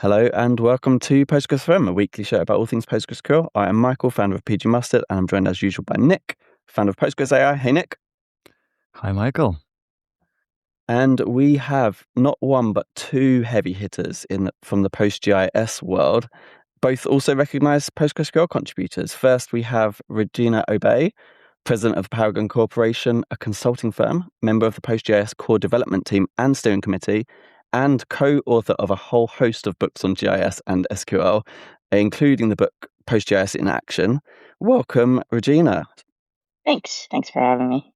Hello and welcome to Postgres FM, a weekly show about all things PostgreSQL. I am Michael, founder of PG Mustard, and I'm joined as usual by Nik, founder of Postgres AI. Hey, Nik. Hi, Michael. And we have not one but two heavy hitters from the PostGIS world, both also recognized PostgreSQL contributors. First, we have Regina Obey, president of Paragon Corporation, a consulting firm, member of the PostGIS core development team and steering committee, and co-author of a whole host of books on GIS and SQL, including the book PostGIS in Action. Welcome, Regina. Thanks for having me.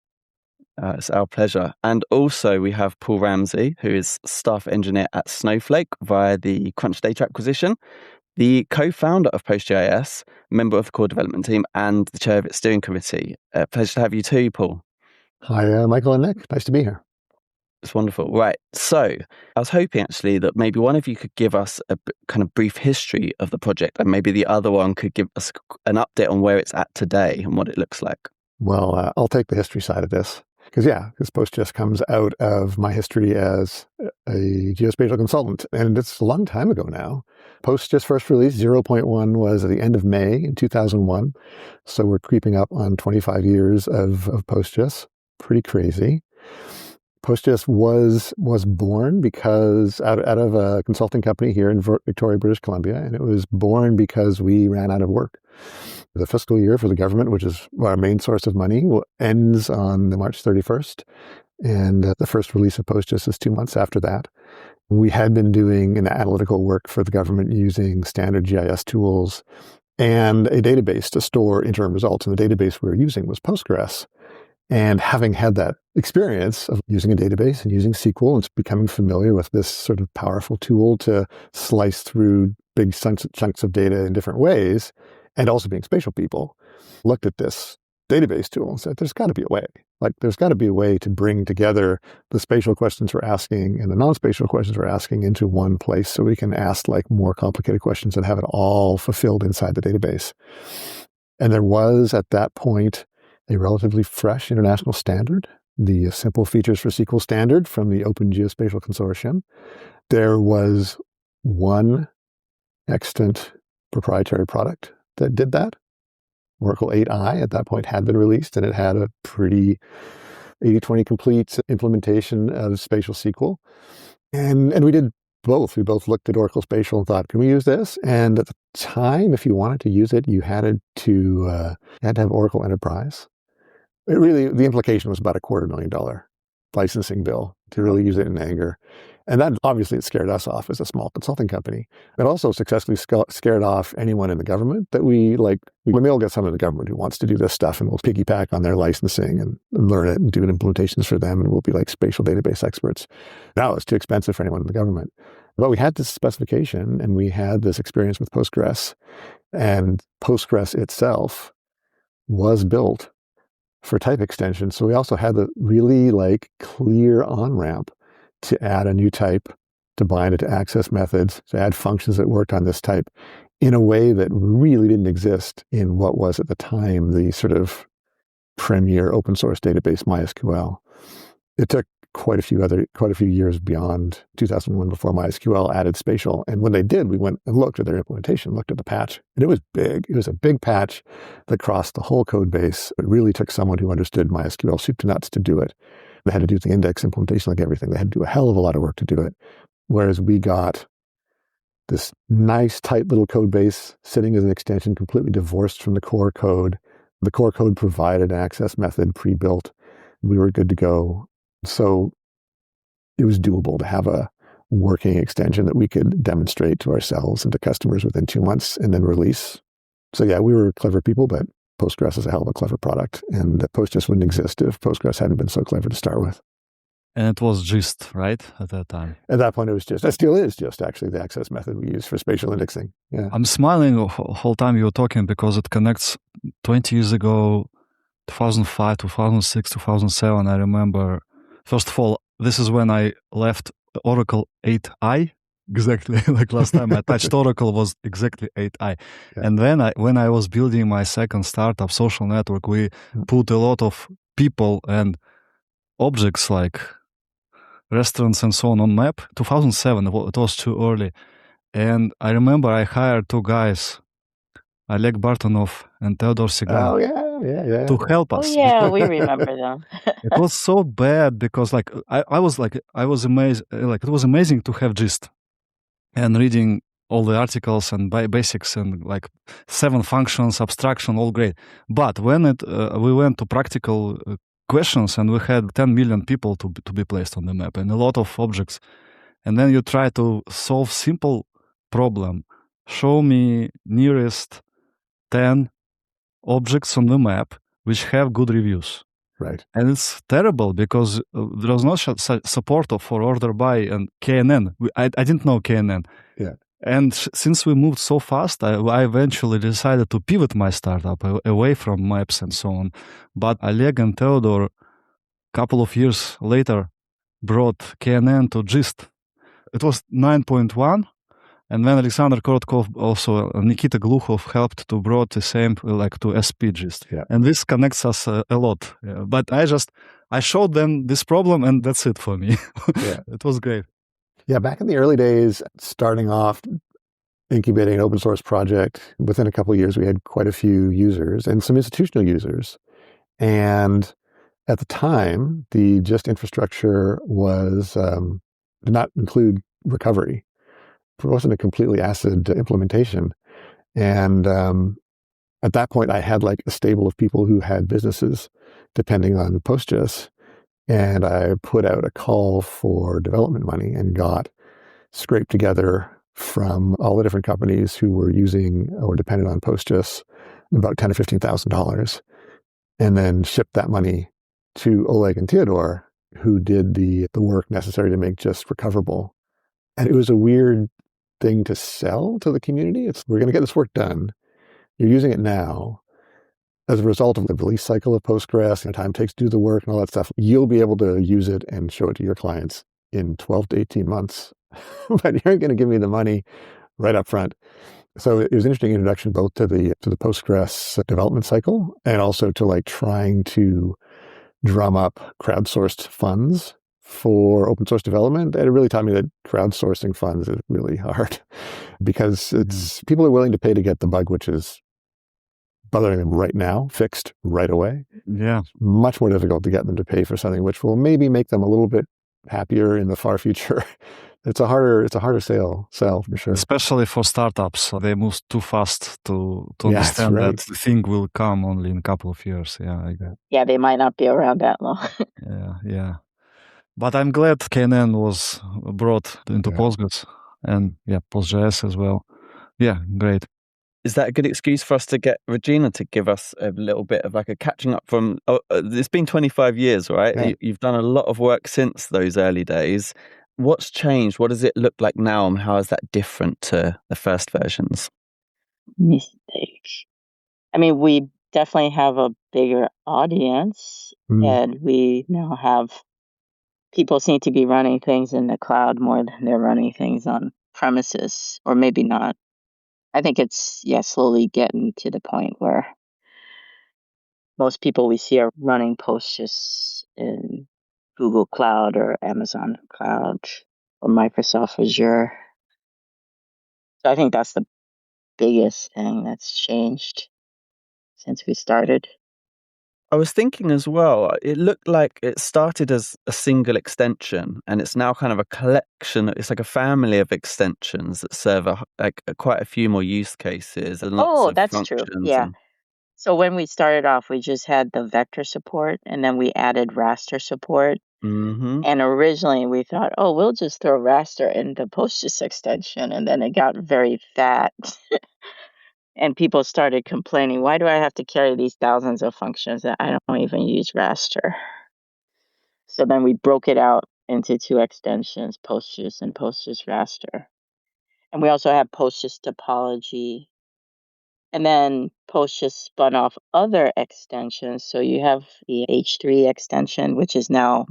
It's our pleasure. And also we have Paul Ramsey, who is staff engineer at Snowflake via the Crunch Data acquisition, the co-founder of PostGIS, member of the core development team, and the chair of its steering committee. Pleasure to have you too, Paul. Hi, Michael and Nik. Nice to be here. It's wonderful. Right. So I was hoping actually that maybe one of you could give us a kind of brief history of the project, and maybe the other one could give us an update on where it's at today and what it looks like. Well, I'll take the history side of this. Because PostGIS comes out of my history as a geospatial consultant, and it's a long time ago now. PostGIS first release 0.1 was at the end of May in 2001, so we're creeping up on 25 years of PostGIS. Pretty crazy. PostGIS was born because out of a consulting company here in Victoria, British Columbia, and it was born because we ran out of work. The fiscal year for the government, which is our main source of money, ends on March 31st, and the first release of PostGIS is 2 months after that. We had been doing an analytical work for the government using standard GIS tools and a database to store interim results, and the database we were using was Postgres. And having had that experience of using a database and using SQL and becoming familiar with this sort of powerful tool to slice through big chunks of data in different ways, and also being spatial people, looked at this database tool and said, there's got to be a way. There's got to be a way to bring together the spatial questions we're asking and the non-spatial questions we're asking into one place so we can ask more complicated questions and have it all fulfilled inside the database. And there was, at that point, a relatively fresh international standard, the Simple Features for SQL standard from the Open Geospatial Consortium. There was one extant proprietary product that did that. Oracle 8i at that point had been released, and it had a pretty 80-20 complete implementation of spatial SQL. And we did both. We both looked at Oracle Spatial and thought, can we use this? And at the time, if you wanted to use it, you had to have Oracle Enterprise. The implication was about $250,000 licensing bill to really use it in anger. And that obviously it scared us off as a small consulting company. It also successfully scared off anyone in the government that we may all get someone in the government who wants to do this stuff, and we'll piggyback on their licensing and learn it and do implementations for them, and we'll be like spatial database experts. Now it's too expensive for anyone in the government. But we had this specification and we had this experience with Postgres, and Postgres itself was built for type extension. So we also had the really clear on-ramp to add a new type, to bind it to access methods, to add functions that worked on this type in a way that really didn't exist in what was at the time the sort of premier open source database MySQL. It took quite a few years beyond 2001 before MySQL added spatial. And when they did, we went and looked at their implementation, looked at the patch, and it was big. It was a big patch that crossed the whole code base. It really took someone who understood MySQL soup to nuts to do it. They had to do the index implementation like everything. They had to do a hell of a lot of work to do it. Whereas we got this nice, tight little code base sitting as an extension, completely divorced from the core code. The core code provided an access method pre-built. We were good to go. So it was doable to have a working extension that we could demonstrate to ourselves and to customers within 2 months and then release. So we were clever people, but Postgres is a hell of a clever product, and PostGIS wouldn't exist if Postgres hadn't been so clever to start with. And it was GIST, right, at that time? At that point, it was GIST. That still is GIST, actually, the access method we use for spatial indexing. Yeah. I'm smiling the whole time you were talking because it connects 20 years ago, 2005, 2006, 2007. I remember, first of all, this is when I left Oracle 8i. Exactly, like last time I touched Oracle was exactly 8i. Yeah. And then when I was building my second startup, social network, we put a lot of people and objects like restaurants and so on map. 2007, it was too early. And I remember I hired two guys, Oleg Bartonov and Theodor Sigal, Oh, yeah. to help Oh, us. yeah, we remember them. It was so bad because I was amazed. Like it was amazing to have gist and reading all the articles and basics and like 7 functions, abstraction, all great. But when we went to practical questions and we had 10 million people to be placed on the map and a lot of objects, and then you try to solve simple problem. Show me nearest 10 objects on the map which have good reviews. Right. And it's terrible because there was no support for order by and KNN. I didn't know KNN. Yeah. And since we moved so fast, I eventually decided to pivot my startup away from maps and so on. But Oleg and Theodor, a couple of years later, brought KNN to GIST. It was 9.1. And then Alexander Korotkov, also Nikita Glukhov helped to brought the same like to SPGIST. Yeah. And this connects us a lot. Yeah. But I showed them this problem and that's it for me. Yeah. It was great. Yeah, back in the early days, starting off incubating an open source project, within a couple of years, we had quite a few users and some institutional users. And at the time, the GIST infrastructure did not include recovery. It wasn't a completely ACID implementation. And at that point, I had like a stable of people who had businesses depending on PostGIS. And I put out a call for development money and scraped together from all the different companies who were using or dependent on PostGIS about $10,000 or $15,000, and then shipped that money to Oleg and Theodor, who did the work necessary to make GIST recoverable. And it was a weird thing to sell to the community. We're going to get this work done. You're using it now. As a result of the release cycle of Postgres, time it takes to do the work and all that stuff, you'll be able to use it and show it to your clients in 12 to 18 months. But you aren't going to give me the money right up front. So it was an interesting introduction both to the Postgres development cycle and also to like trying to drum up crowdsourced funds for open source development. And it really taught me that crowdsourcing funds is really hard because people are willing to pay to get the bug which is bothering them right now fixed right away. Yeah. It's much more difficult to get them to pay for something which will maybe make them a little bit happier in the far future. It's a harder sell for sure. Especially for startups. They move too fast to understand that the thing will come only in a couple of years. Yeah, like that. Yeah, they might not be around that long. Yeah. But I'm glad KNN was brought into Postgres and PostGIS as well. Yeah, great. Is that a good excuse for us to get Regina to give us a little bit of like a catching up from, it's been 25 years, right? Yeah. You've done a lot of work since those early days. What's changed? What does it look like now? And how is that different to the first versions? Mistakes. I mean, we definitely have a bigger audience and we now have people seem to be running things in the cloud more than they're running things on premises, or maybe not. I think it's, slowly getting to the point where most people we see are running PostGIS in Google Cloud or Amazon Cloud or Microsoft Azure. So I think that's the biggest thing that's changed since we started. I was thinking as well, it looked like it started as a single extension and it's now kind of a collection. It's like a family of extensions that serve quite a few more use cases. And lots of that's functions. true. Yeah. So when we started off, we just had the vector support and then we added raster support. Mm-hmm. And originally we thought, we'll just throw raster in the PostGIS extension. And then it got very fat. And people started complaining, why do I have to carry these thousands of functions that I don't even use raster? So then we broke it out into 2 extensions, PostGIS and PostGIS raster. And we also have PostGIS topology. And then PostGIS spun off other extensions. So you have the H3 extension, which is now,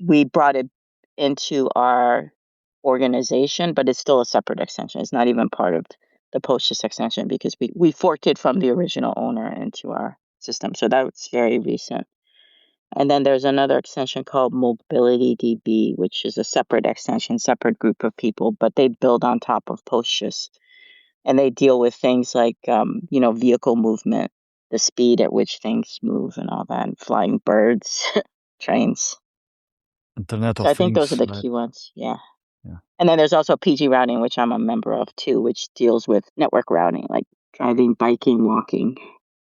we brought it into our organization, but it's still a separate extension. It's not even part of the PostGIS extension because we forked it from the original owner into our system. So that's very recent. And then there's another extension called MobilityDB, which is a separate extension, separate group of people, but they build on top of PostGIS. And they deal with things like, vehicle movement, the speed at which things move and all that, and flying birds, trains. Internet So of I think those are Things, the right? key ones. Yeah. Yeah. And then there's also PG routing, which I'm a member of too, which deals with network routing, like driving, biking, walking,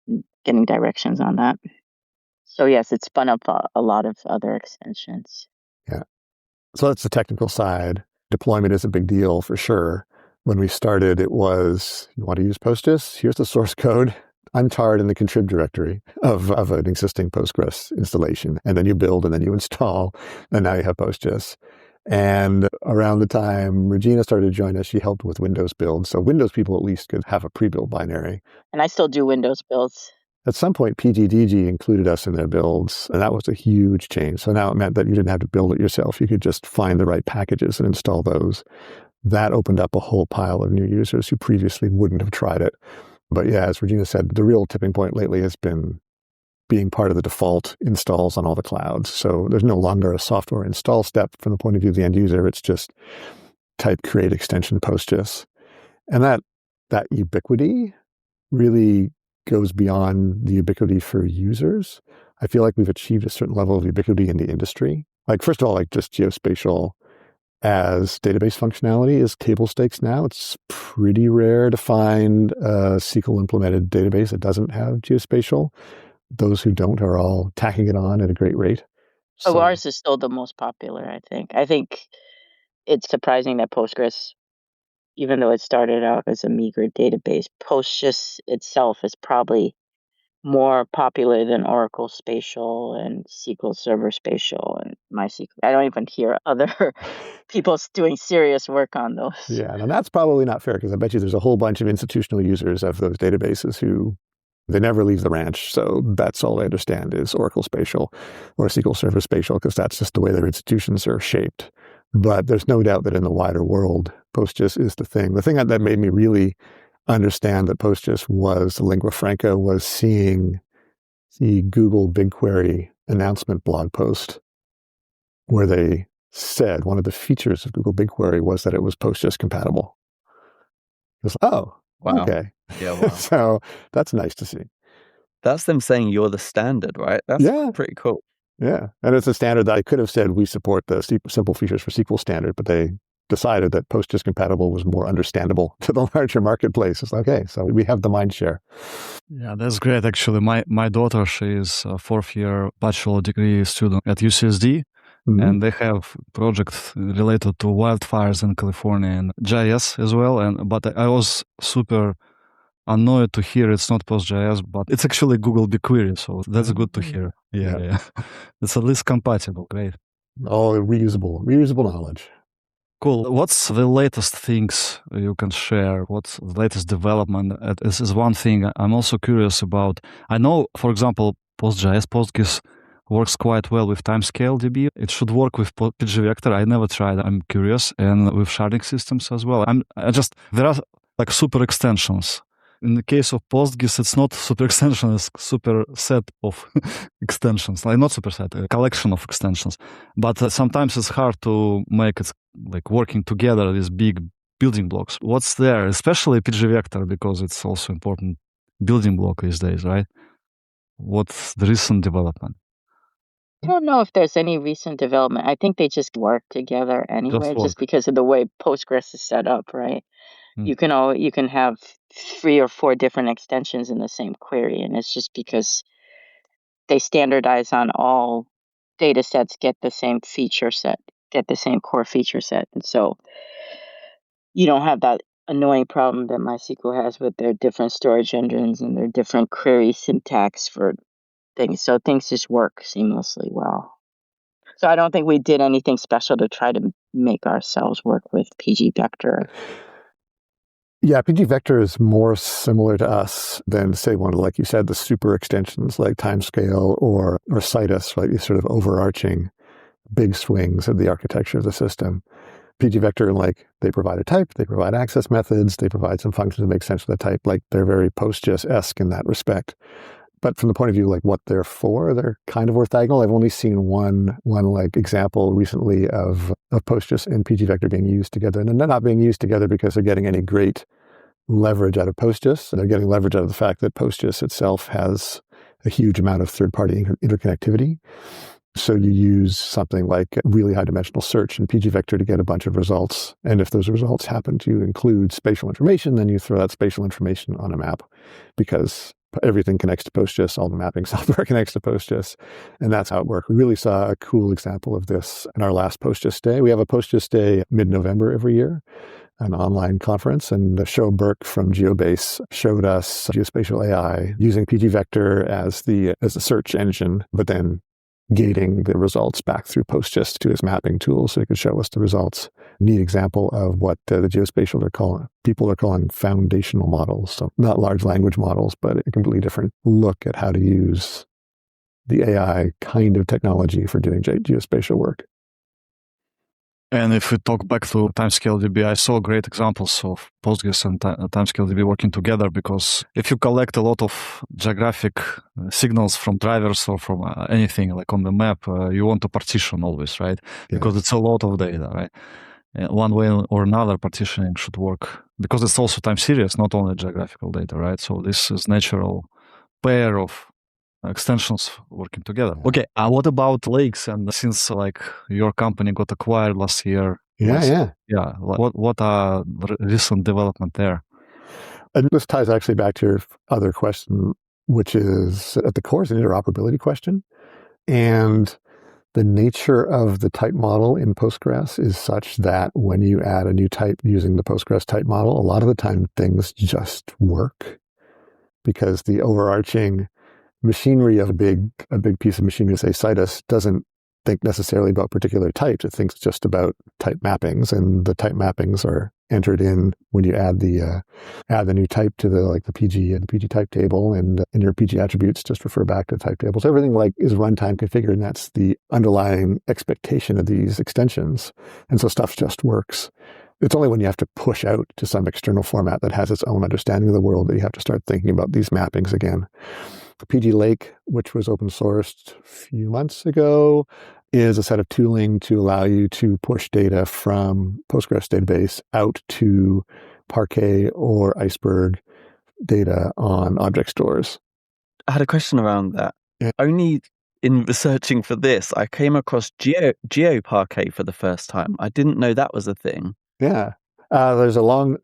and getting directions on that. So yes, it's spun up a lot of other extensions. Yeah. So that's the technical side. Deployment is a big deal for sure. When we started, it was, you want to use PostGIS? Here's the source code. I'm tarred in the contrib directory of an existing Postgres installation. And then you build and then you install, and now you have PostGIS. And around the time Regina started to join us, she helped with Windows builds. So Windows people at least could have a pre-built binary. And I still do Windows builds. At some point, PGDG included us in their builds, and that was a huge change. So now it meant that you didn't have to build it yourself. You could just find the right packages and install those. That opened up a whole pile of new users who previously wouldn't have tried it. But yeah, as Regina said, the real tipping point lately has been being part of the default installs on all the clouds. So there's no longer a software install step from the point of view of the end user. It's just type create extension PostGIS. And that ubiquity really goes beyond the ubiquity for users. I feel like we've achieved a certain level of ubiquity in the industry. Like, first of all, like just geospatial as database functionality is table stakes now. It's pretty rare to find a SQL implemented database that doesn't have geospatial. Those who don't are all tacking it on at a great rate. So ours is still the most popular, I think. I think it's surprising that Postgres, even though it started out as a meager database, PostGIS itself is probably more popular than Oracle Spatial and SQL Server Spatial and MySQL. I don't even hear other people doing serious work on those. Yeah, and that's probably not fair, because I bet you there's a whole bunch of institutional users of those databases who they never leave the ranch. So that's all they understand is Oracle Spatial or SQL Server Spatial, because that's just the way their institutions are shaped. But there's no doubt that in the wider world, PostGIS is the thing. The thing that made me really understand that PostGIS was the lingua franca was seeing the Google BigQuery announcement blog post where they said one of the features of Google BigQuery was that it was PostGIS compatible. It was, oh, wow. Okay. Yeah, wow. So that's nice to see. That's them saying you're the standard, right? That's pretty cool. Yeah. And it's a standard that I could have said we support the simple features for SQL standard, but they decided that PostGIS compatible was more understandable to the larger marketplace. It's like, okay, so we have the mind share. Yeah, that's great. Actually, my daughter, she is a fourth-year bachelor degree student at UCSD, and they have projects related to wildfires in California and GIS as well. But I was super annoyed to hear it's not PostGIS, but it's actually Google BigQuery, so that's good to hear. Yeah. It's at least compatible. Great. All reusable knowledge. Cool. What's the latest things you can share? What's the latest development? This is one thing I'm also curious about. I know, for example, PostGIS works quite well with timescale DB. It should work with PGVector. I never tried. I'm curious. And with sharding systems as well. There are like super extensions. In the case of PostGIS, it's not super extension, it's super set of extensions. Like not superset, a collection of extensions. But sometimes it's hard to make it like working together, these big building blocks. What's there, especially PGVector, because it's also important building block these days, right? What's the recent development? I don't know if there's any recent development. I think they just work together anyway, just because of the way Postgres is set up, right? You can have 3 or 4 different extensions in the same query, and it's just because they standardize on all data sets, get the same feature set, get the same core feature set. And so you don't have that annoying problem that MySQL has with their different storage engines and their different query syntax for things. So things just work seamlessly well. So I don't think we did anything special to try to make ourselves work with PGVector. Yeah, PGVector is more similar to us than, say, one of, like you said, the super extensions like Timescale or Citus, like these sort of overarching big swings of the architecture of the system. PGVector, like, they provide a type, they provide access methods, they provide some functions that make sense for the type. Like, they're very PostGIS-esque in that respect. But from the point of view, like what they're for, they're kind of orthogonal. I've only seen one like example recently of PostGIS and pgvector being used together. And they're not being used together because they're getting any great leverage out of PostGIS. They're getting leverage out of the fact that PostGIS itself has a huge amount of third-party interconnectivity. So you use something like really high-dimensional search in pgvector to get a bunch of results. And if those results happen to include spatial information, then you throw that spatial information on a map because everything connects to PostGIS, all the mapping software connects to PostGIS, and that's how it works. We really saw a cool example of this in our last PostGIS Day. We have a PostGIS Day mid-November every year, an online conference, and the show Burke from GeoBase showed us geospatial AI using pgvector as the search engine, but then gating the results back through PostGIS to his mapping tool so he could show us the results. Neat example of what the geospatial people are calling foundational models. So not large language models, but a completely different look at how to use the AI kind of technology for doing geospatial work. And if we talk back to TimescaleDB, I saw great examples of PostGIS and TimescaleDB working together, because if you collect a lot of geographic signals from drivers or from anything like on the map, you want to partition always, right? Yeah. Because it's a lot of data, right? One way or another, partitioning should work, because it's also time series, not only geographical data, right? So this is natural pair of extensions working together. Okay, what about lakes? And since like your company got acquired last year, what are recent development there? And this ties actually back to your other question, which is at the core is an interoperability question, and the nature of the type model in Postgres is such that when you add a new type using the Postgres type model, a lot of the time things just work because the overarching machinery of a big piece of machinery, say Citus, doesn't think necessarily about particular types. It thinks just about type mappings, and the type mappings are entered in when you add the new type to the PG and the PG type table, and your PG attributes just refer back to the type table. So everything is runtime configured, and that's the underlying expectation of these extensions. And so stuff just works. It's only when you have to push out to some external format that has its own understanding of the world that you have to start thinking about these mappings again. The PG Lake, which was open sourced a few months ago, is a set of tooling to allow you to push data from Postgres database out to Parquet or Iceberg data on object stores. I had a question around that. Yeah. Only in researching for this, I came across GeoParquet for the first time. I didn't know that was a thing. Yeah. There's a long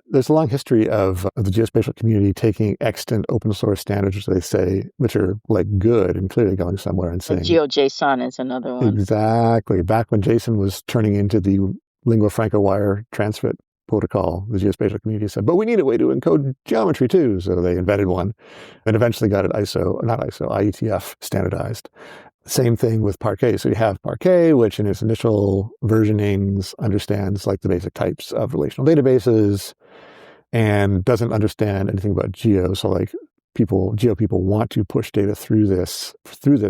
history of the geospatial community taking extant open source standards, which they say, which are good and clearly going somewhere and saying. GeoJSON is another one. Exactly. Back when JSON was turning into the lingua franca wire transfer protocol, the geospatial community said, but we need a way to encode geometry too. So they invented one and eventually got it IETF standardized. Same thing with Parquet. So you have Parquet, which in its initial versionings understands the basic types of relational databases and doesn't understand anything about geo. So geo people want to push data through this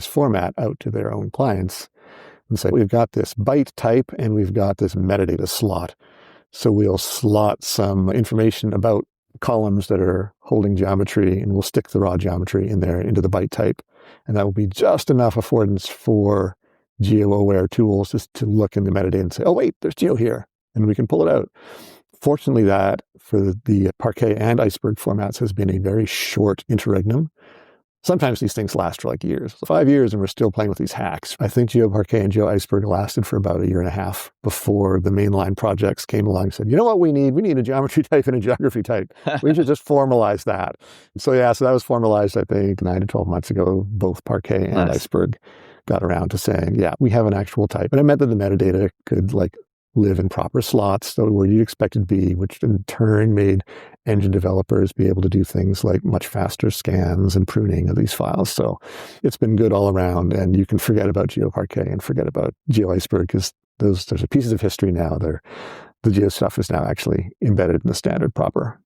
format out to their own clients and say, we've got this byte type and we've got this metadata slot. So we'll slot some information about columns that are holding geometry, and we'll stick the raw geometry in there into the byte type. And that will be just enough affordance for geo-aware tools just to look in the metadata and say, oh, wait, there's geo here, and we can pull it out. Fortunately, that for the Parquet and Iceberg formats has been a very short interregnum. Sometimes these things last for years, 5 years, and we're still playing with these hacks. I think GeoParquet and GeoIceberg lasted for about a year and a half before the mainline projects came along and said, you know what we need? We need a geometry type and a geography type. We should just formalize that. So that was formalized, I think, 9 to 12 months ago. Both Parquet and Iceberg got around to saying, we have an actual type. And it meant that the metadata could live in proper slots, so where you'd expect it to be, which in turn made engine developers be able to do things like much faster scans and pruning of these files. So it's been good all around, and you can forget about GeoParquet and forget about GeoIceberg because those are pieces of history now. The geo stuff is now actually embedded in the standard proper.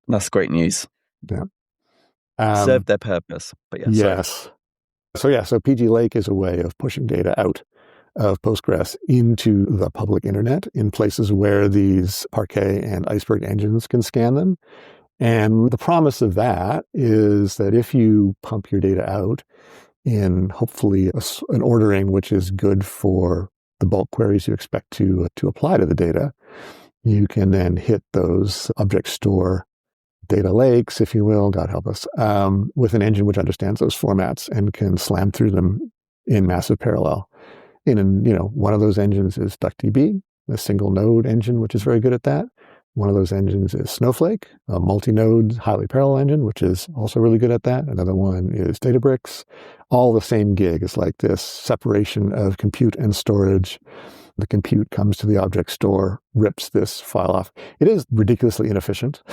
That's great news. Yeah. Served their purpose. But yes. So PG Lake is a way of pushing data out of Postgres into the public internet in places where these Parquet and Iceberg engines can scan them. And the promise of that is that if you pump your data out in hopefully an ordering which is good for the bulk queries you expect to apply to the data, you can then hit those object store data lakes, if you will, God help us, with an engine which understands those formats and can slam through them in massive parallel. One of those engines is DuckDB, a single node engine, which is very good at that. One of those engines is Snowflake, a multi-node, highly parallel engine, which is also really good at that. Another one is Databricks. All the same gig. It's like this separation of compute and storage. The compute comes to the object store, rips this file off. It is ridiculously inefficient.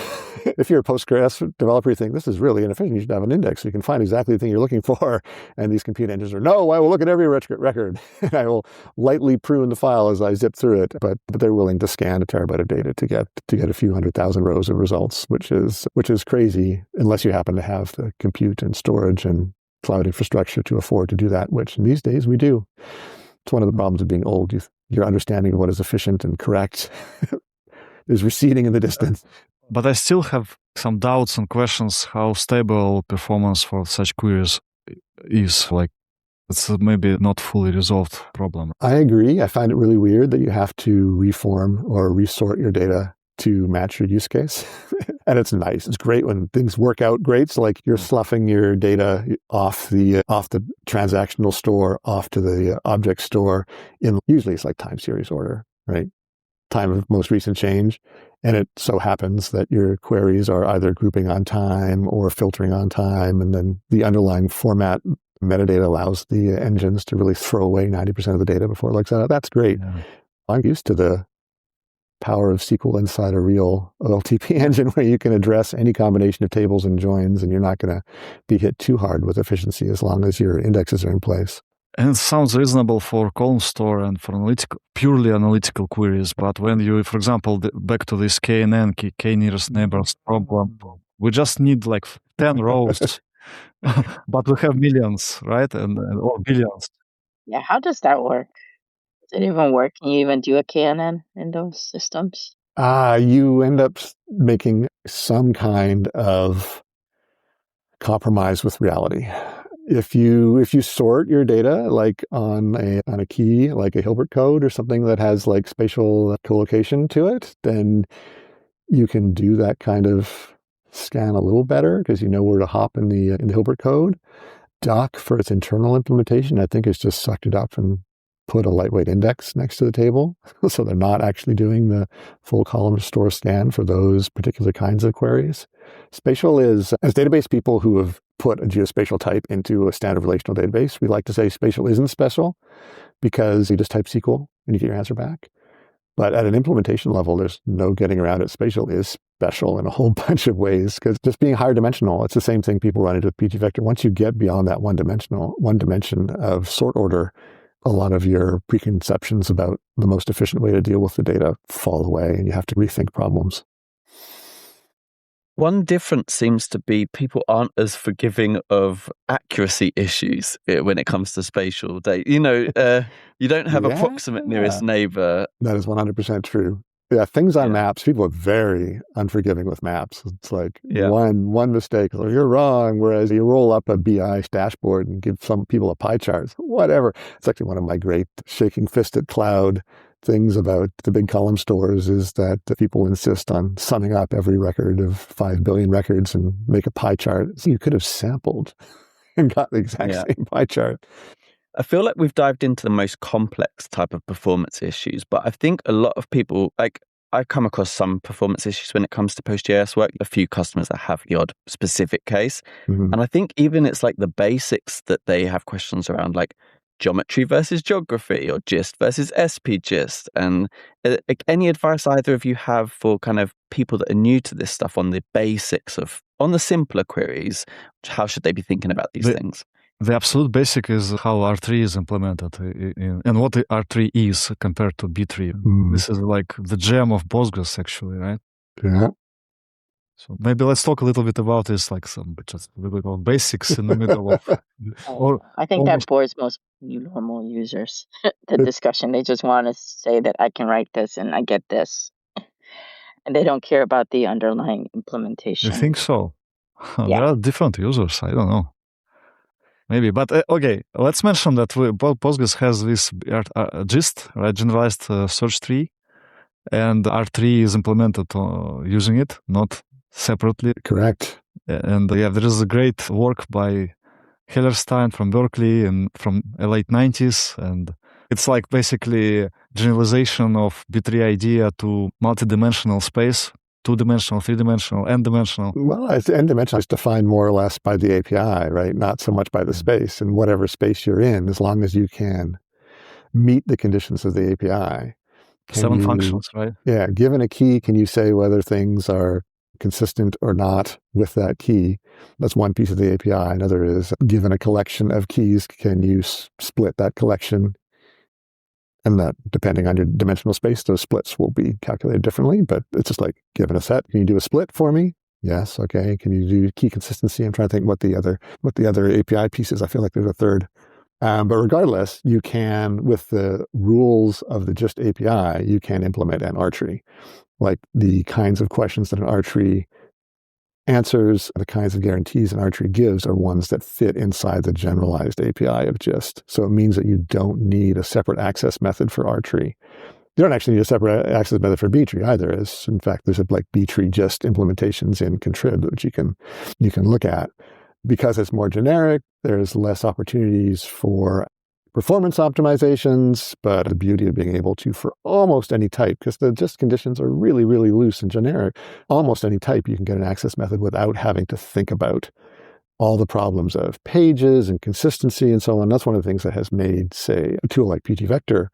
If you're a Postgres developer, you think this is really inefficient. You should have an index so you can find exactly the thing you're looking for. And these compute engines are, no, I will look at every record and I will lightly prune the file as I zip through it. But they're willing to scan a terabyte of data to get a few 100,000 rows of results, which is crazy unless you happen to have the compute and storage and cloud infrastructure to afford to do that, which in these days we do. It's one of the problems of being old. Your understanding of what is efficient and correct is receding in the distance. But I still have some doubts and questions how stable performance for such queries is. Like, it's maybe not fully resolved problem. I agree. I find it really weird that you have to reform or resort your data to match your use case. And it's nice. It's great when things work out great. So like you're sloughing your data off the transactional store, off to the object store in usually it's like time series order, right? Time of most recent change. And it so happens that your queries are either grouping on time or filtering on time. And then the underlying format metadata allows the engines to really throw away 90% of the data before it looks at it. That's great. Yeah. I'm used to the power of SQL inside a real OLTP engine where you can address any combination of tables and joins, and you're not going to be hit too hard with efficiency as long as your indexes are in place. And it sounds reasonable for column store and for purely analytical queries. But when you, for example, back to this KNN, K nearest neighbors problem, we just need like 10 rows, but we have millions, right? Or billions. Yeah, how does that work? Does it even work? Can you even do a KNN in those systems? You end up making some kind of compromise with reality. If you sort your data like on a key, like a Hilbert code or something that has like spatial collocation to it, then you can do that kind of scan a little better because you know where to hop in the Hilbert code. Doc, for its internal implementation, I think has just sucked it up and put a lightweight index next to the table. So they're not actually doing the full column store scan for those particular kinds of queries. Spatial is, as database people who have put a geospatial type into a standard relational database, we like to say spatial isn't special because you just type SQL and you get your answer back. But at an implementation level, there's no getting around it. Spatial is special in a whole bunch of ways because just being higher dimensional, it's the same thing people run into with pgvector. Once you get beyond that one dimension of sort order, a lot of your preconceptions about the most efficient way to deal with the data fall away and you have to rethink problems. One difference seems to be people aren't as forgiving of accuracy issues when it comes to spatial data. You don't have approximate nearest neighbor. That is 100% true. Yeah, things on maps, people are very unforgiving with maps. It's like one mistake, so you're wrong, whereas you roll up a BI dashboard and give some people a pie chart, whatever. It's actually one of my great shaking fist at cloud things about the big column stores is that people insist on summing up every record of 5 billion records and make a pie chart. So you could have sampled and got the exact same pie chart. I feel like we've dived into the most complex type of performance issues, but I think a lot of people, like I come across some performance issues when it comes to PostGIS work, a few customers that have the odd specific case. Mm-hmm. And I think even it's like the basics that they have questions around, like geometry versus geography or GIST versus SPGIST. And any advice either of you have for kind of people that are new to this stuff on the basics on the simpler queries, how should they be thinking about these things? The absolute basic is how R3 is implemented and what the R3 is compared to B3. Mm. This is like the gem of Postgres, actually, right? Yeah. So maybe let's talk a little bit about this, like just a little bit of basics in the middle of. I think that bores most normal users. The discussion, they just want to say that I can write this and I get this. And they don't care about the underlying You implementation. think so? Yeah. There are different users. I don't know. Maybe, but okay. Let's mention that Postgres has this gist, right? Generalized search tree, and R3 is implemented using it, not separately. Correct. And yeah, there is a great work by Hellerstein from Berkeley and from the late 90s, and it's like basically generalization of B3 idea to multidimensional space, two-dimensional, three-dimensional, n-dimensional. Well, n-dimensional is defined more or less by the API, right? Not so much by the space. And whatever space you're in, as long as you can meet the conditions of the API. 7 functions, right? Yeah. Given a key, can you say whether things are consistent or not with that key? That's one piece of the API. Another is, given a collection of keys, can you split that collection? And that, depending on your dimensional space, those splits will be calculated differently. But it's just like, given a set, can you do a split for me? Yes. Okay. Can you do key consistency? I'm trying to think what the other API piece is. I feel like there's a third. But regardless, you can, with the rules of the GIST API, you can implement an R tree. Like the kinds of questions that an R tree answers, the kinds of guarantees an R tree gives are ones that fit inside the generalized API of GIST. So it means that you don't need a separate access method for R tree. You don't actually need a separate access method for B tree either. In fact, there's like B tree GIST implementations in Contrib, which you can look at. Because it's more generic, there's less opportunities for performance optimizations, but the beauty of being able to, for almost any type, because the GIST conditions are really, really loose and generic, almost any type, you can get an access method without having to think about all the problems of pages and consistency and so on. That's one of the things that has made, say, a tool like pgvector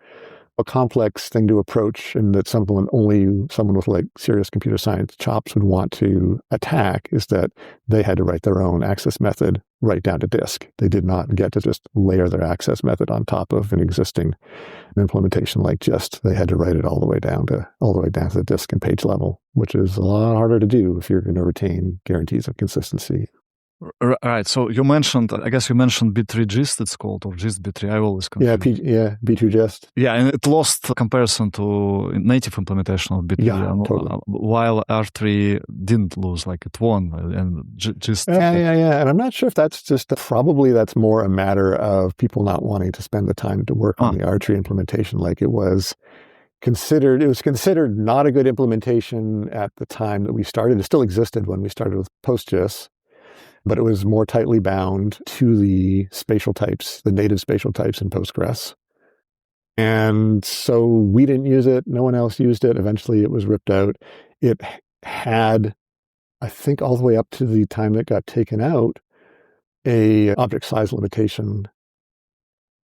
a complex thing to approach, and that only someone with like serious computer science chops would want to attack, is that they had to write their own access method right down to disk. They did not get to just layer their access method on top of an existing implementation like GIST. They had to write it all the way down to the disk and page level, which is a lot harder to do if you're going to retain guarantees of consistency. Right. So you mentioned, I guess you mentioned B3 GIST, it's called, or GIST B3. I always confuse. B2 GIST. Yeah, and it lost comparison to native implementation of B3. Yeah, totally. While R3 didn't lose, like it won, and GIST. Yeah. And I'm not sure if that's probably that's more a matter of people not wanting to spend the time to work on the R3 implementation. Like it was considered not a good implementation at the time that we started. It still existed when we started with PostGIS, but it was more tightly bound to the spatial types, the native spatial types in Postgres. And so we didn't use it. No one else used it. Eventually it was ripped out. It had, I think all the way up to the time it got taken out, a object size limitation.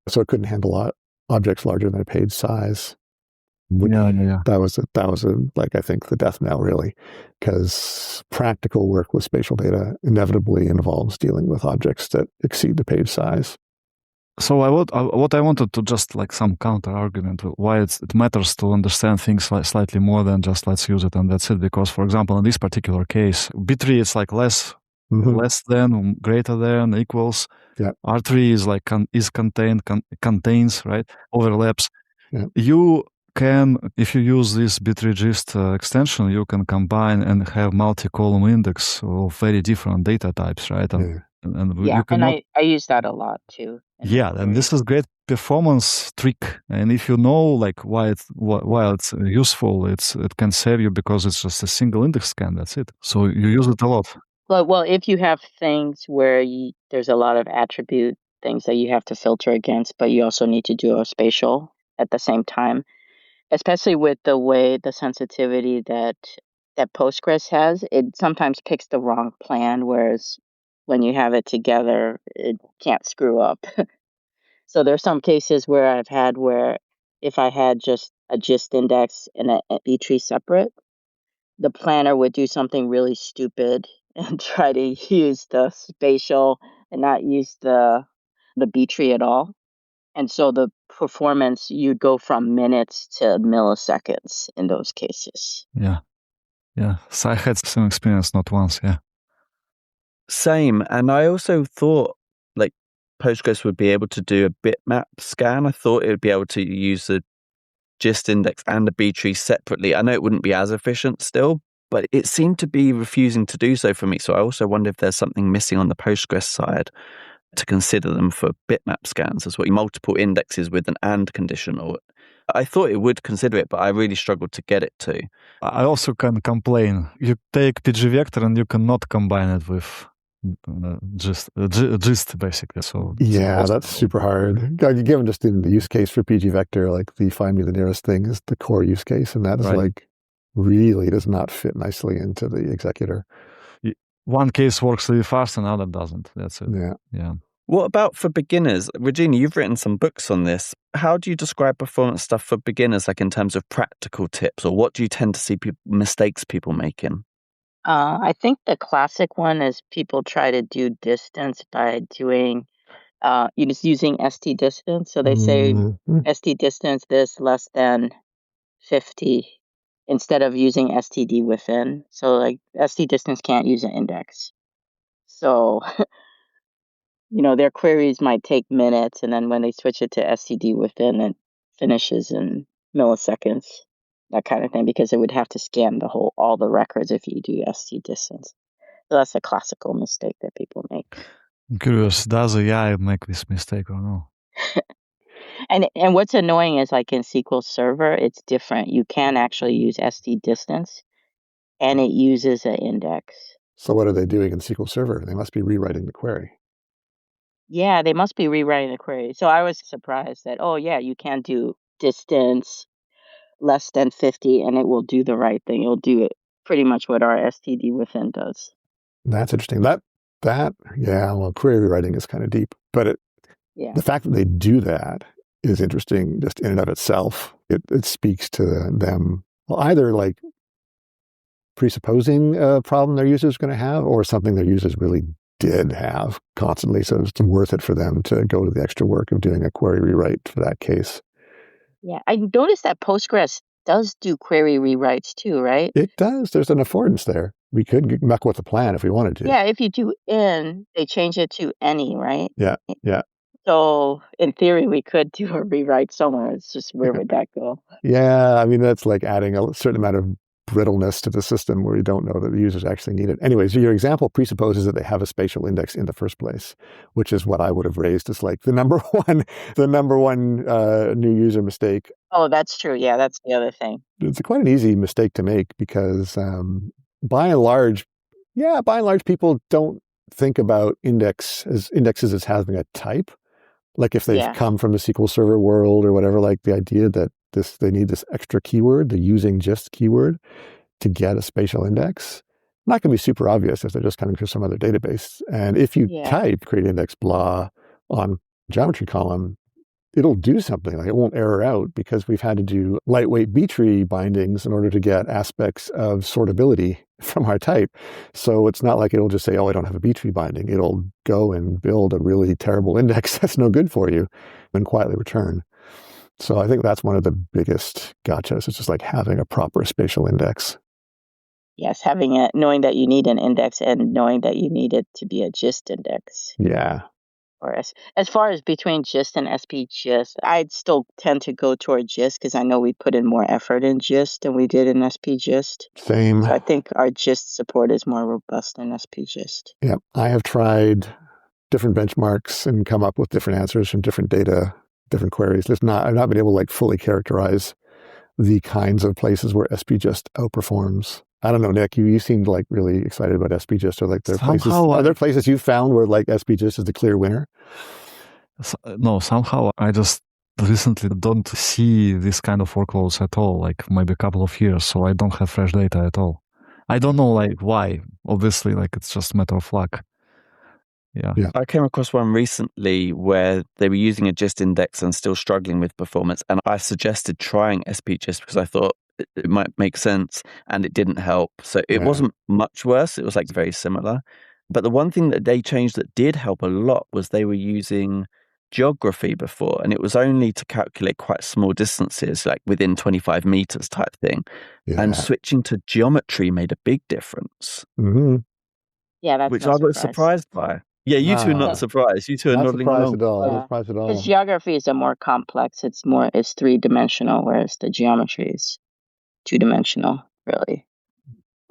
So it couldn't handle objects larger than a page size. Yeah. That was I think the death knell, really, because practical work with spatial data inevitably involves dealing with objects that exceed the page size. So what I wanted to just like some counter argument why it matters to understand things slightly more than just let's use it and that's it. Because, for example, in this particular case, B3 is like less than, greater than, equals. Yeah. R3 is like contains, right? Overlaps. Yeah. You can, if you use this B3 GIST extension, you can combine and have multi-column index of very different data types, right? I use that a lot too. Yeah, and this is great performance trick. And if you know like why it's useful, it can save you because it's just a single index scan. That's it. So you use it a lot. Well, if you have things where there's a lot of attribute things that you have to filter against, but you also need to do a spatial at the same time, especially with the sensitivity that Postgres has, it sometimes picks the wrong plan, whereas when you have it together, it can't screw up. So there's some cases where I've had where if I had just a GIST index and a B-tree separate, the planner would do something really stupid and try to use the spatial and not use the B-tree at all. And so the performance, you'd go from minutes to milliseconds in those cases. Yeah. So I had some experience, not once, yeah. Same. And I also thought like Postgres would be able to do a bitmap scan. I thought it would be able to use the gist index and a B tree separately, I know it wouldn't be as efficient still, but it seemed to be refusing to do so for me. So I also wonder if there's something missing on the Postgres side to consider them for bitmap scans as well, multiple indexes with an and condition. Or I thought it would consider it, but I really struggled to get it to. I also can complain. You take PG vector and you cannot combine it with gist basically. So yeah, that's super hard. Given just in the use case for PG vector, like the find me the nearest thing is the core use case, and that is like really does not fit nicely into the executor. One case works really fast, another doesn't. That's it. Yeah. What about for beginners? Regina, you've written some books on this. How do you describe performance stuff for beginners, like in terms of practical tips, or what do you tend to see mistakes people making? I think the classic one is people try to do distance by doing, you just using ST distance. So they say ST distance this less than 50 instead of using STD within. So like ST distance can't use an index. So, their queries might take minutes, and then when they switch it to STD within, it finishes in milliseconds, that kind of thing, because it would have to scan all the records if you do ST distance. So that's a classical mistake that people make. I'm curious, does AI make this mistake or no? And what's annoying is like in SQL Server, it's different. You can actually use ST distance, and it uses an index. So what are they doing in SQL Server? They must be rewriting the query. Yeah, they must be rewriting the query. So I was surprised that, you can do distance less than 50, and it will do the right thing. It'll do it pretty much what our STD within does. That's interesting. Query rewriting is kind of deep, but the fact that they do that is interesting just in and of itself. It speaks to them, either like presupposing a problem their user's going to have, or something their users really did have constantly. So it's worth it for them to go to the extra work of doing a query rewrite for that case. Yeah, I noticed that Postgres does do query rewrites too, right? It does. There's an affordance there. We could muck with the plan if we wanted to. Yeah, if you do in, they change it to any, right? Yeah. So in theory, we could do a rewrite somewhere. It's just where would that go? Yeah, I mean, that's like adding a certain amount of brittleness to the system where you don't know that the users actually need it. Anyways, your example presupposes that they have a spatial index in the first place, which is what I would have raised as like the number one new user mistake. Oh, that's true. Yeah, that's the other thing. It's quite an easy mistake to make because by and large, people don't think about indexes as having a type. Like if they've come from the SQL Server world or whatever, like the idea that they need this extra keyword, the using just keyword, to get a spatial index, not going to be super obvious if they're just coming from some other database. And if you type create index blah on geometry column, it'll do something. Like it won't error out because we've had to do lightweight B-tree bindings in order to get aspects of sortability from our type. So it's not like it'll just say, I don't have a B-tree binding. It'll go and build a really terrible index that's no good for you and quietly return. So I think that's one of the biggest gotchas. It's just like having a proper spatial index. Yes, having it, knowing that you need an index and knowing that you need it to be a gist index. Yeah. Or as far as between gist and SP gist, I'd still tend to go toward gist because I know we put in more effort in gist than we did in SP gist. Same. So I think our gist support is more robust than SP gist. Yeah, I have tried different benchmarks and come up with different answers from different data, different queries. I've not been able to like fully characterize the kinds of places where SPGIST outperforms. I don't know, Nick, you seemed like really excited about SPGIST, or like are there places you found where like SPGIST is the clear winner? No, somehow I just recently don't see this kind of workloads at all, like maybe a couple of years, so I don't have fresh data at all. I don't know like why. Obviously, like it's just a matter of luck. Yeah. I came across one recently where they were using a gist index and still struggling with performance. And I suggested trying SPGIST because I thought it might make sense, and it didn't help. So it wasn't much worse. It was like very similar. But the one thing that they changed that did help a lot was they were using geography before, and it was only to calculate quite small distances, like within 25 meters type thing. Yeah. And switching to geometry made a big difference. Mm-hmm. Yeah, that's which I was surprised by. Yeah, you two are not So- surprised. You two are Not nodding surprised along. at all. Yeah. Not surprised at all. Because geography is more complex. It's 3-dimensional, whereas the geometry is 2-dimensional, really.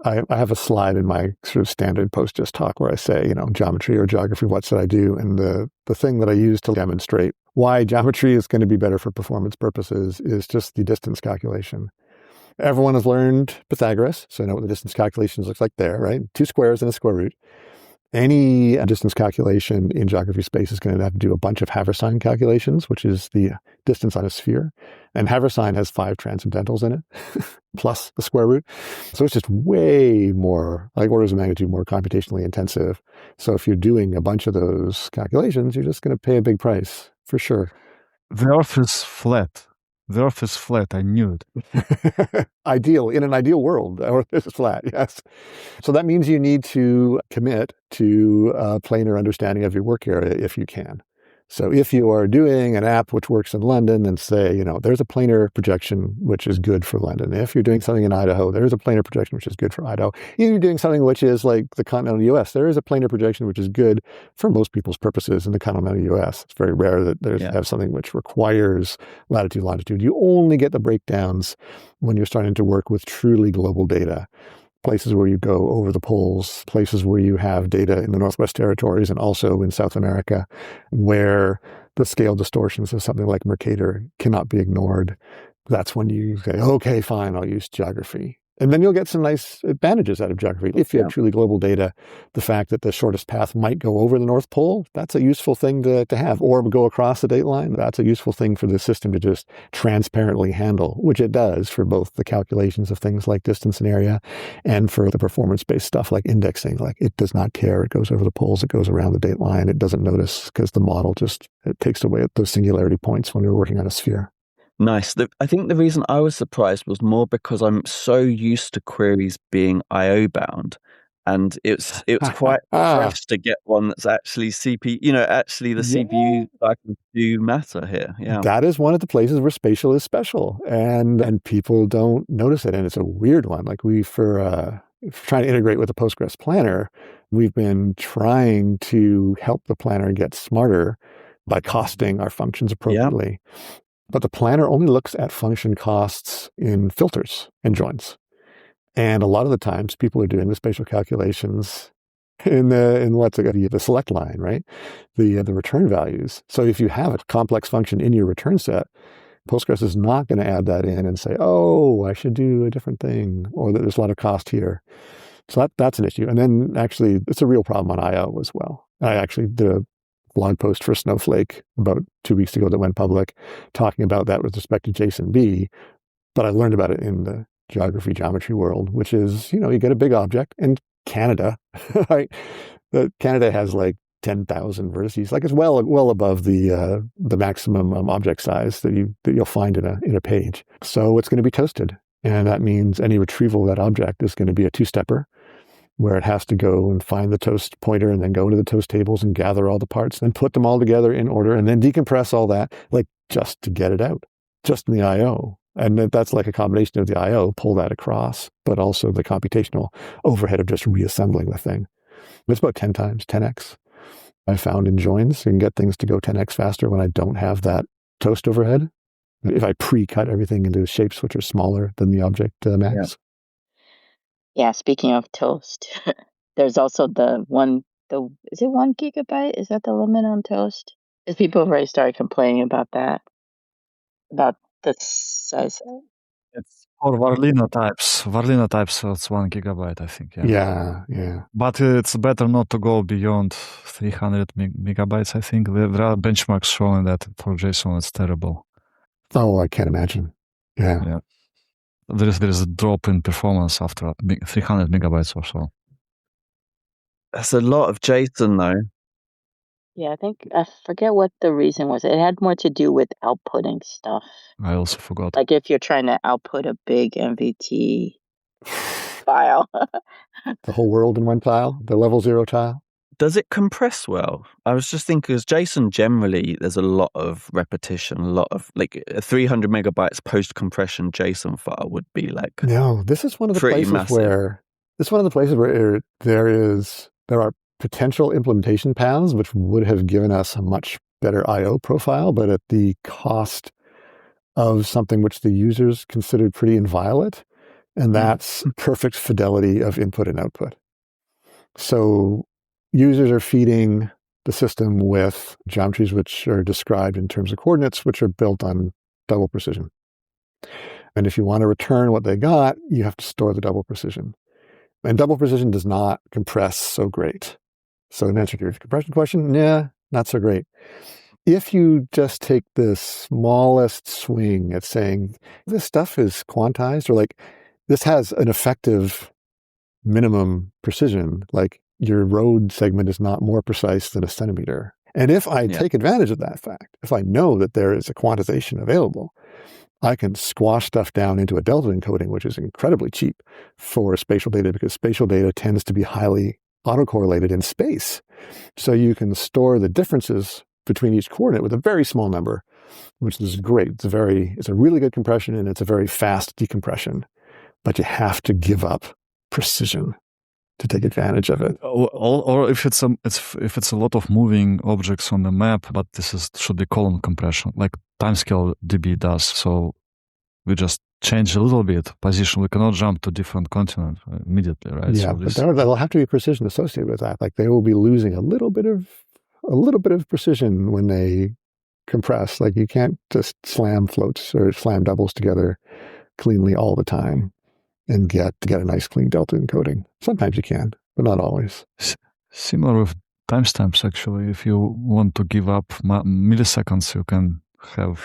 I have a slide in my sort of standard PostGIS talk where I say, geometry or geography, what should I do? And the thing that I use to demonstrate why geometry is going to be better for performance purposes is just the distance calculation. Everyone has learned Pythagoras, so I know what the distance calculations looks like there, right? 2 squares and a square root. Any distance calculation in geography space is going to have to do a bunch of Haversine calculations, which is the distance on a sphere. And Haversine has 5 transcendentals in it, plus the square root. So it's just way more, like orders of magnitude more computationally intensive. So if you're doing a bunch of those calculations, you're just going to pay a big price, for sure. The Earth is flat. The Earth is flat. I knew it. In an ideal world, the Earth is flat, yes. So that means you need to commit to a planar understanding of your work area if you can. So if you are doing an app which works in London, then say, there's a planar projection which is good for London. If you're doing something in Idaho, there's a planar projection which is good for Idaho. If you're doing something which is like the continental US, there is a planar projection which is good for most people's purposes in the continental US. It's very rare that there's have something which requires latitude, longitude. You only get the breakdowns when you're starting to work with truly global data. Places where you go over the poles, places where you have data in the Northwest Territories and also in South America, where the scale distortions of something like Mercator cannot be ignored. That's when you say, okay, fine, I'll use geography. And then you'll get some nice advantages out of geography. If you have truly global data, the fact that the shortest path might go over the North Pole, that's a useful thing to have, or go across the date line. That's a useful thing for the system to just transparently handle, which it does for both the calculations of things like distance and area and for the performance-based stuff like indexing. Like it does not care. It goes over the poles. It goes around the date line. It doesn't notice because the model it takes away those singularity points when you're working on a sphere. Nice. I think the reason I was surprised was more because I'm so used to queries being I/O bound, and it's quite fresh to get one that's actually CPU. Actually the CPU I can do matter here. Yeah, that is one of the places where spatial is special, and people don't notice it, and it's a weird one. Like for trying to integrate with the Postgres planner, we've been trying to help the planner get smarter by costing our functions appropriately. Yeah. But the planner only looks at function costs in filters and joins. And a lot of the times people are doing the spatial calculations in the select line, right? The return values. So if you have a complex function in your return set, Postgres is not going to add that in and say, oh, I should do a different thing, or that there's a lot of cost here. So that's an issue. And then actually it's a real problem on I/O as well. I actually did a blog post for Snowflake about 2 weeks ago that went public talking about that with respect to JSON-B, but I learned about it in the geometry world, which is, you get a big object in Canada, right? Canada has like 10,000 vertices, like it's well above the maximum object size that you'll find in a page. So it's going to be toasted. And that means any retrieval of that object is going to be a 2-stepper, where it has to go and find the toast pointer and then go into the toast tables and gather all the parts, then put them all together in order and then decompress all that, like just to get it out, just in the I/O. And that's like a combination of the I/O, pull that across, but also the computational overhead of just reassembling the thing. It's about 10 times, 10x. I found in joins, you can get things to go 10x faster when I don't have that toast overhead. If I pre-cut everything into shapes which are smaller than the object max. Yeah. Yeah, speaking of toast, there's also is it 1 gigabyte? Is that the limit on toast? Because people have already started complaining about that, about the size. It's for Varlina types, so it's 1 gigabyte, I think. Yeah. But it's better not to go beyond 300 megabytes, I think. There are benchmarks showing that for JSON it's terrible. Oh, I can't imagine. Yeah. There is a drop in performance after 300 megabytes or so. That's a lot of JSON, though. Yeah, I forget what the reason was. It had more to do with outputting stuff. I also forgot. Like if you're trying to output a big MVT file. The whole world in one tile, the level 0 tile. Does it compress well? I was just thinking, because JSON generally, there's a lot of repetition, a lot of like a 300 megabytes post-compression JSON file would be like. No, this is one of the places massive. where there are potential implementation paths, which would have given us a much better I/O profile, but at the cost of something which the users considered pretty inviolate, and that's perfect fidelity of input and output. So users are feeding the system with geometries which are described in terms of coordinates, which are built on double precision. And if you want to return what they got, you have to store the double precision. And double precision does not compress so great. So in answer to your compression question, yeah, not so great. If you just take the smallest swing at saying, this stuff is quantized, or like, this has an effective minimum precision, like your road segment is not more precise than a centimeter. And if I take advantage of that fact, if I know that there is a quantization available, I can squash stuff down into a delta encoding, which is incredibly cheap for spatial data, because spatial data tends to be highly autocorrelated in space. So you can store the differences between each coordinate with a very small number, which is great. It's a really good compression, and it's a very fast decompression. But you have to give up precision to take advantage of it. Or if it's a lot of moving objects on the map, but should be column compression, like timescale DB does. So we just change a little bit position. We cannot jump to different continent immediately, right? Yeah, so but there'll have to be precision associated with that. Like they will be losing a little bit of precision when they compress. Like you can't just slam floats or slam doubles together cleanly all the time and get a nice clean delta encoding. Sometimes you can, but not always. Similar with timestamps, actually. If you want to give up milliseconds, you can have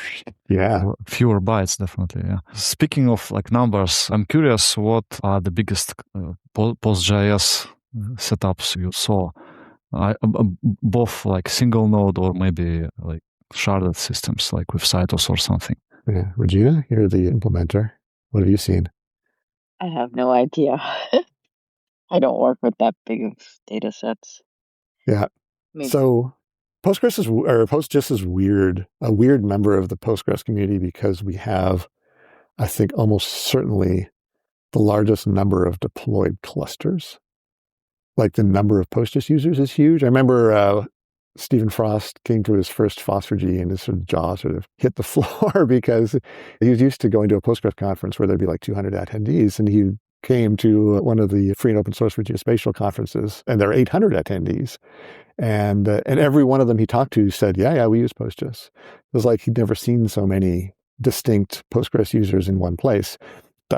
fewer bytes, definitely. Yeah. Speaking of like numbers, I'm curious, what are the biggest PostGIS setups you saw? Both like single node or maybe like sharded systems, like with Cytos or something. Yeah, Regina, you're the implementer. What have you seen? I have no idea. I don't work with that big of data sets. Yeah. So PostGIS is a weird member of the Postgres community, because we have, I think, almost certainly the largest number of deployed clusters. Like the number of PostGIS users is huge. I remember Stephen Frost came to his first FOSS4G and his sort of jaw sort of hit the floor, because he was used to going to a Postgres conference where there'd be like 200 attendees, and he came to one of the free and open source for geospatial conferences, and there are 800 attendees. And every one of them he talked to said, yeah, we use PostGIS. It was like he'd never seen so many distinct Postgres users in one place.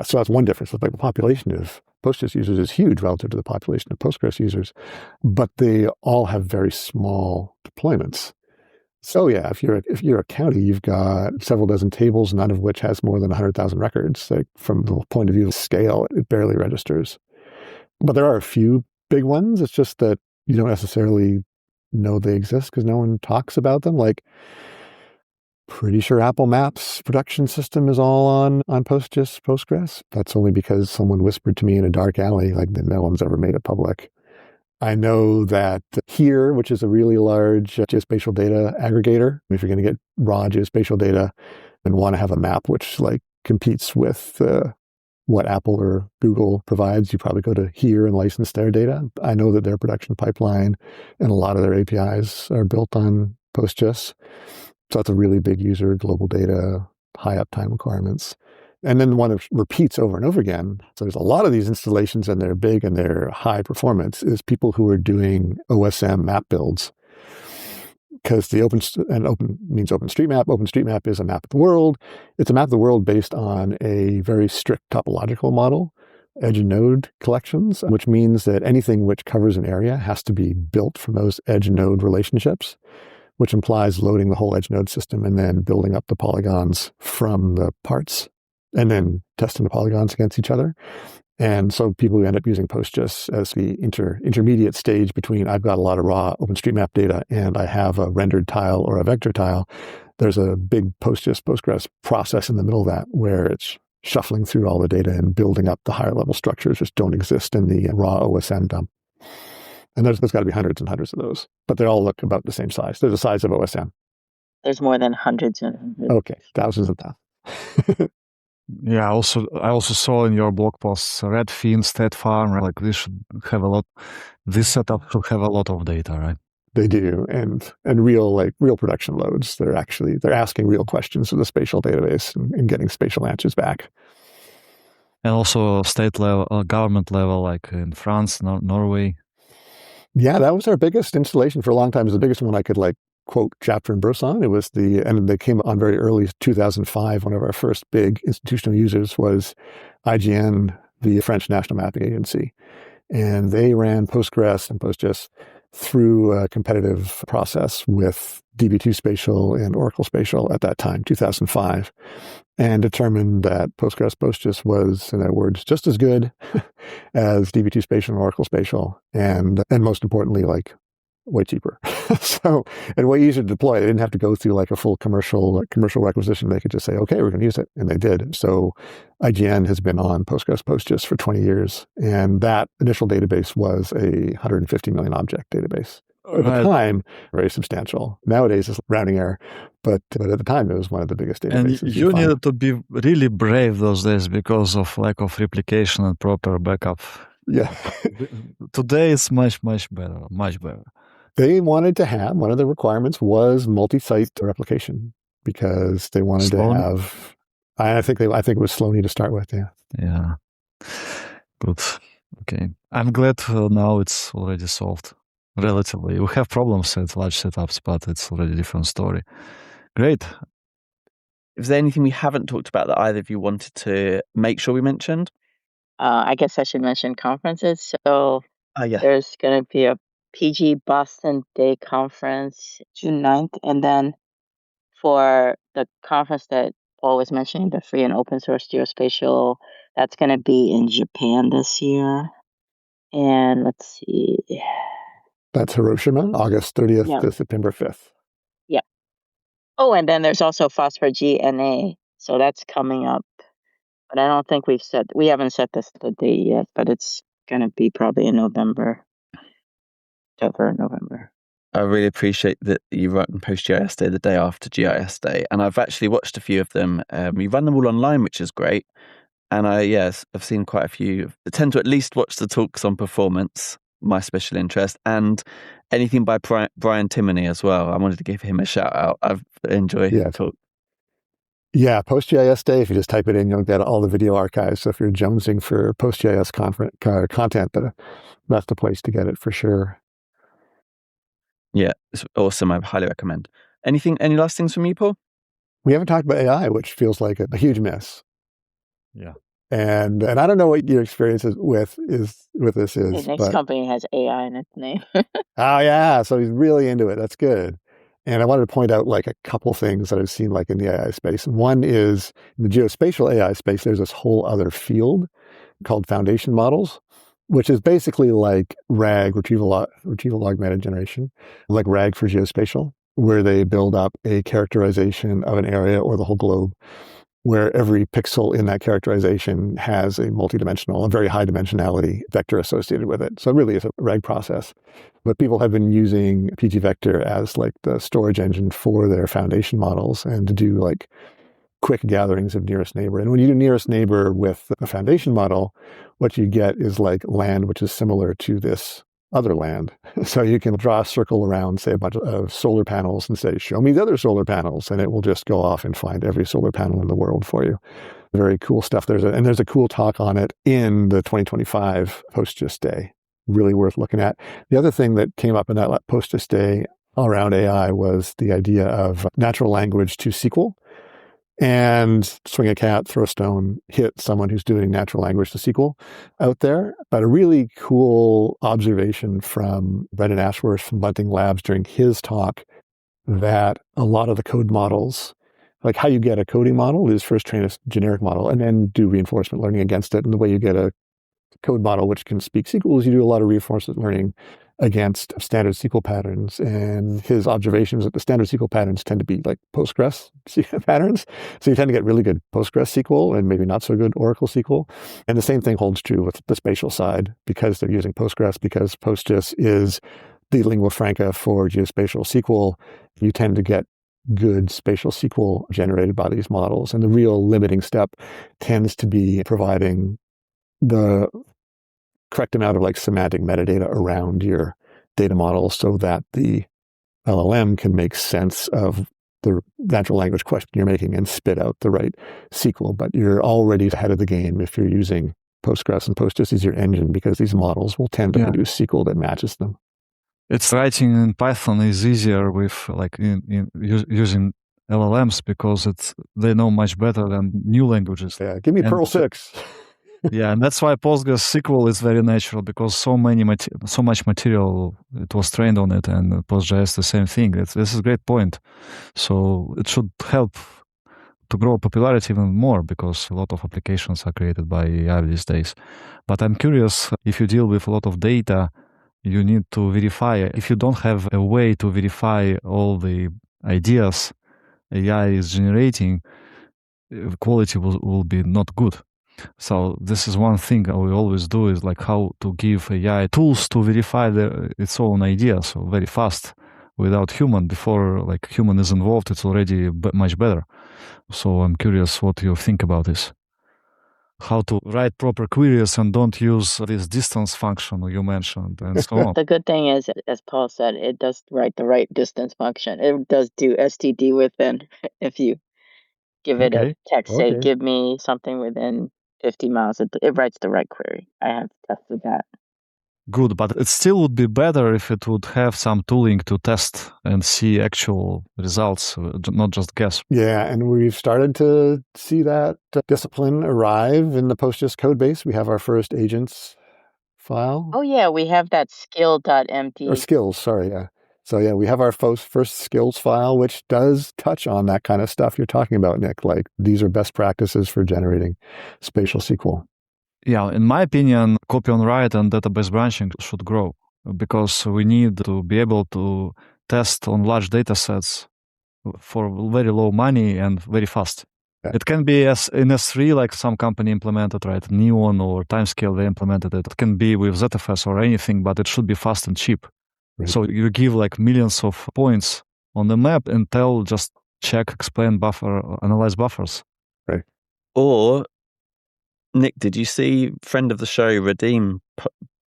So that's one difference. Like the population of PostGIS users is huge relative to the population of Postgres users, but they all have very small deployments. So yeah, if you're a county, you've got several dozen tables, none of which has more than 100,000 records. Like from the point of view of scale, it barely registers. But there are a few big ones. It's just that you don't necessarily know they exist because no one talks about them. Like, pretty sure Apple Maps production system is all on Postgres. That's only because someone whispered to me in a dark alley, like no one's ever made it public. I know that Here, which is a really large geospatial data aggregator, if you're going to get raw geospatial data and want to have a map which like competes with what Apple or Google provides, you probably go to Here and license their data. I know that their production pipeline and a lot of their APIs are built on PostGIS. So that's a really big user, global data, high uptime requirements. And then the one that repeats over and over again. So there's a lot of these installations, and they're big and they're high performance, is people who are doing OSM map builds. Because the open means OpenStreetMap. OpenStreetMap is a map of the world. It's a map of the world based on a very strict topological model, edge and node collections, which means that anything which covers an area has to be built from those edge and node relationships, which implies loading the whole edge node system and then building up the polygons from the parts and then testing the polygons against each other. And so people who end up using PostGIS as the intermediate stage between I've got a lot of raw OpenStreetMap data and I have a rendered tile or a vector tile, there's a big Postgres process in the middle of that where it's shuffling through all the data and building up the higher level structures which don't exist in the raw OSM dump. And there's got to be hundreds and hundreds of those, but they all look about the same size. They're the size of OSM. There's more than hundreds and hundreds. Okay, thousands of thousands. Yeah, I also saw in your blog posts Redfin, State Farm, like this setup should have a lot of data, right? They do, and real production loads. They're asking real questions of the spatial database and getting spatial answers back. And also state level, government level, like in France, Norway. Yeah, that was our biggest installation for a long time. It was the biggest one I could quote chapter and verse on. And they came on very early 2005. One of our first big institutional users was IGN, the French National Mapping Agency. And they ran Postgres and PostGIS through a competitive process with DB2 Spatial and Oracle Spatial at that time, 2005, and determined that PostGIS was, in their words, just as good as DB2 Spatial and Oracle Spatial, and most importantly, way cheaper. And way easier to deploy. They didn't have to go through a full commercial requisition. They could just say, okay, we're going to use it. And they did. So IGN has been on PostGIS for 20 years. And that initial database was a 150 million object database. At the time, very substantial. Nowadays, it's rounding error. But at the time, it was one of the biggest databases. And you needed to be really brave those days because of lack of replication and proper backup. Yeah. Today, it's much, much better. They wanted to have, one of the requirements was multi-site replication because they wanted to have, I think it was Sloaney to start with, yeah. Yeah. Good. Okay. I'm glad now it's already solved. Relatively. We have problems at large setups, but it's already a different story. Great. Is there anything we haven't talked about that either of you wanted to make sure we mentioned? I guess I should mention conferences. So Yeah. There's going to be a PG Boston Day conference June 9th. And then for the conference that Paul was mentioning, the free and open source geospatial, that's going to be in Japan this year. And let's see. That's Hiroshima, August 30th to September 5th. Yeah. Oh, and then there's also FOSS4GNA. So that's coming up. But I don't think we haven't set the date yet, but it's going to be probably in November. I really appreciate that you run PostGIS Day the day after GIS Day. And I've actually watched a few of them. We run them all online, which is great. And I've seen quite a few. I tend to at least watch the talks on performance, my special interest, and anything by Brian Timoney as well. I wanted to give him a shout out. I've enjoyed the talk. Yeah, PostGIS Day, if you just type it in, you'll get all the video archives. So if you're jonesing for PostGIS content, that's the place to get it for sure. Yeah, it's awesome. I highly recommend. Any last things from you, Paul? We haven't talked about AI, which feels like a huge miss. Yeah. And I don't know what your experience with this is. The next company has AI in its name. Oh, yeah. So he's really into it. That's good. And I wanted to point out a couple things that I've seen in the AI space. One is in the geospatial AI space, there's this whole other field called foundation models, which is basically like RAG, retrieval augmented generation, like RAG for geospatial, where they build up a characterization of an area or the whole globe, where every pixel in that characterization has a multidimensional, a very high dimensionality vector associated with it. So it really is a RAG process. But people have been using pgvector as the storage engine for their foundation models and to do quick gatherings of nearest neighbor. And when you do nearest neighbor with a foundation model, what you get is land which is similar to this other land. So you can draw a circle around, say, a bunch of solar panels and say, show me the other solar panels. And it will just go off and find every solar panel in the world for you. Very cool stuff. There's a cool talk on it in the 2025 PostGIS Day. Really worth looking at. The other thing that came up in that PostGIS Day around AI was the idea of natural language to SQL. And swing a cat, throw a stone, hit someone who's doing natural language to SQL out there. But a really cool observation from Brendan Ashworth from Bunting Labs during his talk that a lot of the code models, how you get a coding model is first train a generic model and then do reinforcement learning against it. And the way you get a code model which can speak SQL is you do a lot of reinforcement learning against standard SQL patterns. And his observations that the standard SQL patterns tend to be Postgres patterns. So you tend to get really good Postgres SQL and maybe not so good Oracle SQL. And the same thing holds true with the spatial side because they're using Postgres, because PostGIS is the lingua franca for geospatial SQL. You tend to get good spatial SQL generated by these models. And the real limiting step tends to be providing the correct amount of like semantic metadata around your data model so that the LLM can make sense of the natural language question you're making and spit out the right SQL. But you're already ahead of the game if you're using Postgres, and PostGIS is your engine because these models will tend to produce SQL that matches them. It's writing in Python is easier with like using LLMs because they know much better than new languages. Yeah, give me Perl 6. Yeah, and that's why Postgres SQL is very natural because so much material it was trained on it, and PostGIS the same thing. This is a great point. So it should help to grow popularity even more because a lot of applications are created by AI these days. But I'm curious, if you deal with a lot of data, you need to verify. If you don't have a way to verify all the ideas AI is generating, quality will be not good. So this is one thing we always do is like how to give AI tools to verify its own ideas so very fast without human. Before like human is involved, it's already much better. So I'm curious what you think about this. How to write proper queries and don't use this distance function you mentioned and so on. The good thing is, as Paul said, it does write the right distance function. It does do STD within. If you give it a text, say, give me something within 50 miles, it writes the right query. I have tested that. Good, but it still would be better if it would have some tooling to test and see actual results, not just guess. Yeah, and we've started to see that discipline arrive in the PostGIS code base. We have our first agents file. Oh, yeah, we have that skill.md. Or skills, sorry, yeah. So yeah, we have our first skills file, which does touch on that kind of stuff you're talking about, Nick. Like these are best practices for generating spatial SQL. Yeah, in my opinion, copy on write and database branching should grow because we need to be able to test on large data sets for very low money and very fast. Yeah. It can be in S3, like some company implemented, right? Neon or Timescale, they implemented it. It can be with ZFS or anything, but it should be fast and cheap. Right. So you give like millions of points on the map and just check, explain, buffer, analyze buffers. Right. Or Nick, did you see friend of the show, Redeem,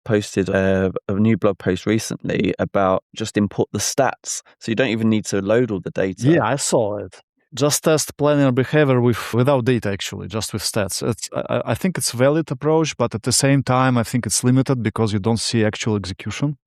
posted a new blog post recently about just import the stats. So you don't even need to load all the data. Yeah, I saw it. Just test planner behavior without data, actually, just with stats. I think it's a valid approach, but at the same time, I think it's limited because you don't see actual execution.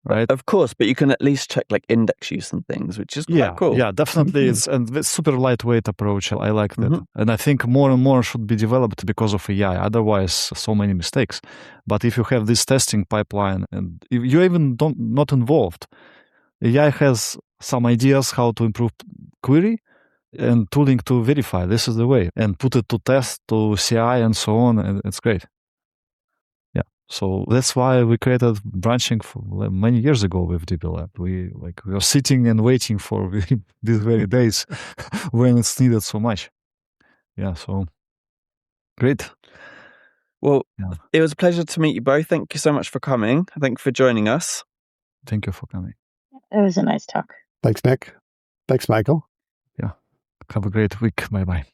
Right. Of course, but you can at least check like index use and things, which is quite cool. Yeah, definitely. It's a super lightweight approach. I like that. And I think more and more should be developed because of AI. Otherwise, so many mistakes. But if you have this testing pipeline and if you even not involved, AI has some ideas how to improve query and tooling to verify. This is the way. And put it to test, to CI and so on. And it's great. So that's why we created branching many years ago with DBLab. We are sitting and waiting for these very days when it's needed so much. Yeah, so great. Well, It was a pleasure to meet you both. Thank you so much for coming. Thank you for joining us. Thank you for coming. It was a nice talk. Thanks, Nick. Thanks, Michael. Yeah. Have a great week. Bye-bye.